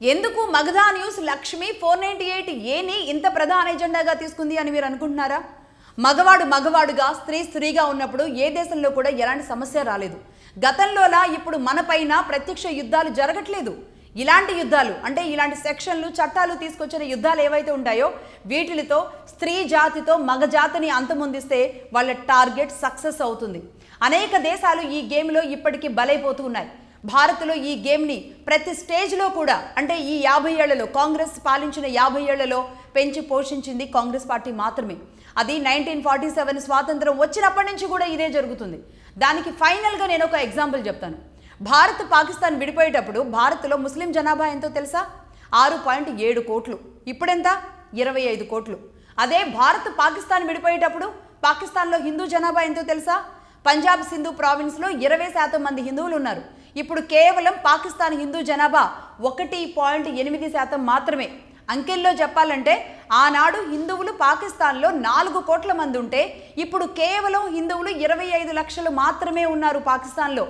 ఎందుకు మగధా న్యూస్ లక్ష్మి 498 ఏని ఇంత ప్రధాన ఎజెండాగా తీసుకుంది అని మీరు అనుకుంటున్నారా? మగవాడు మగవాడుగా స్త్రీ స్త్రీగా ఉన్నప్పుడు ఏ దేశంలో కూడా ఎలాంటి సమస్య రాలేదు. గతంలోలా ఇప్పుడు మనపైన ప్రత్యక్ష యుద్ధాలు జరగట్లేదు. ఇలాంటి యుద్ధాలు అంటే ఇలాంటి సెక్షన్లు చట్టాలు తీసుకొచ్చిన యుద్ధాలు ఏవైతే ఉంటాయో వీటితో స్త్రీ జాతితో మగ జాతిని అంతమొందిస్తే వాళ్ళ టార్గెట్ సక్సెస్ అవుతుంది. అనేక దేశాలు ఈ గేమ్లో ఇప్పటికీ బలైపోతూ ఉన్నాయి. భారత్లో ఈ గేమ్ని ప్రతి స్టేజ్లో కూడా అంటే ఈ 50 ఏళ్లలో కాంగ్రెస్ పాలించిన 50 ఏళ్లలో పెంచి పోషించింది కాంగ్రెస్ పార్టీ మాత్రమే. అది 1947 స్వాతంత్రం వచ్చినప్పటి నుంచి కూడా ఇదే జరుగుతుంది. దానికి ఫైనల్గా నేను ఒక ఎగ్జాంపుల్ చెప్తాను. భారత్ పాకిస్తాన్ విడిపోయేటప్పుడు భారత్లో ముస్లిం జనాభా ఎంతో తెలుసా? 6.7 కోట్లు. ఇప్పుడెంత? 25 కోట్లు. అదే భారత్ పాకిస్తాన్ విడిపోయేటప్పుడు పాకిస్తాన్లో హిందూ జనాభా ఎంతో తెలుసా? పంజాబ్ సింధు ప్రావిన్స్లో 20% మంది హిందువులు ఉన్నారు. ఇప్పుడు కేవలం పాకిస్తాన్ హిందూ జనాభా 1.8% మాత్రమే. అంకెల్లో చెప్పాలంటే ఆనాడు హిందువులు పాకిస్తాన్లో 4 కోట్ల మంది ఉంటే ఇప్పుడు కేవలం హిందువులు 25 లక్షలు మాత్రమే ఉన్నారు పాకిస్తాన్లో.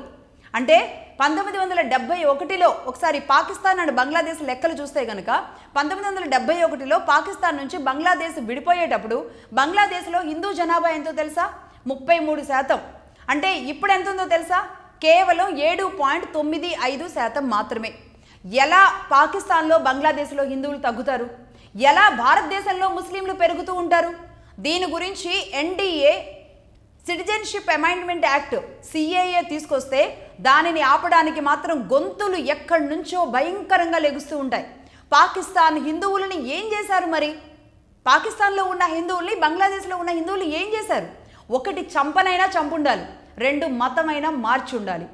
అంటే 1971లో ఒకసారి పాకిస్తాన్ అండ్ బంగ్లాదేశ్ లెక్కలు చూస్తే కనుక 1971లో పాకిస్తాన్ నుంచి బంగ్లాదేశ్ విడిపోయేటప్పుడు బంగ్లాదేశ్లో హిందూ జనాభా ఎంతో తెలుసా? 33%. అంటే ఇప్పుడు ఎంత ఉందో తెలుసా? కేవలం 7.95% మాత్రమే. ఎలా పాకిస్తాన్లో బంగ్లాదేశ్లో హిందువులు తగ్గుతారు? ఎలా భారతదేశంలో ముస్లింలు పెరుగుతూ ఉంటారు? దీని గురించి NDA citizenship amendment act CAA తీసుకొస్తే దానిని ఆపడానికి మాత్రం గొంతులు ఎక్కడి నుంచో భయంకరంగా లెగుస్తూ ఉంటాయి. పాకిస్తాన్ హిందువులని ఏం చేశారు మరి? పాకిస్తాన్లో ఉన్న హిందువుల్ని బంగ్లాదేశ్లో ఉన్న హిందువులు ఏం చేశారు? ఒకటి చంపనైనా చంపుండాలి, 2 మతమైనా మార్చి ఉండాలి.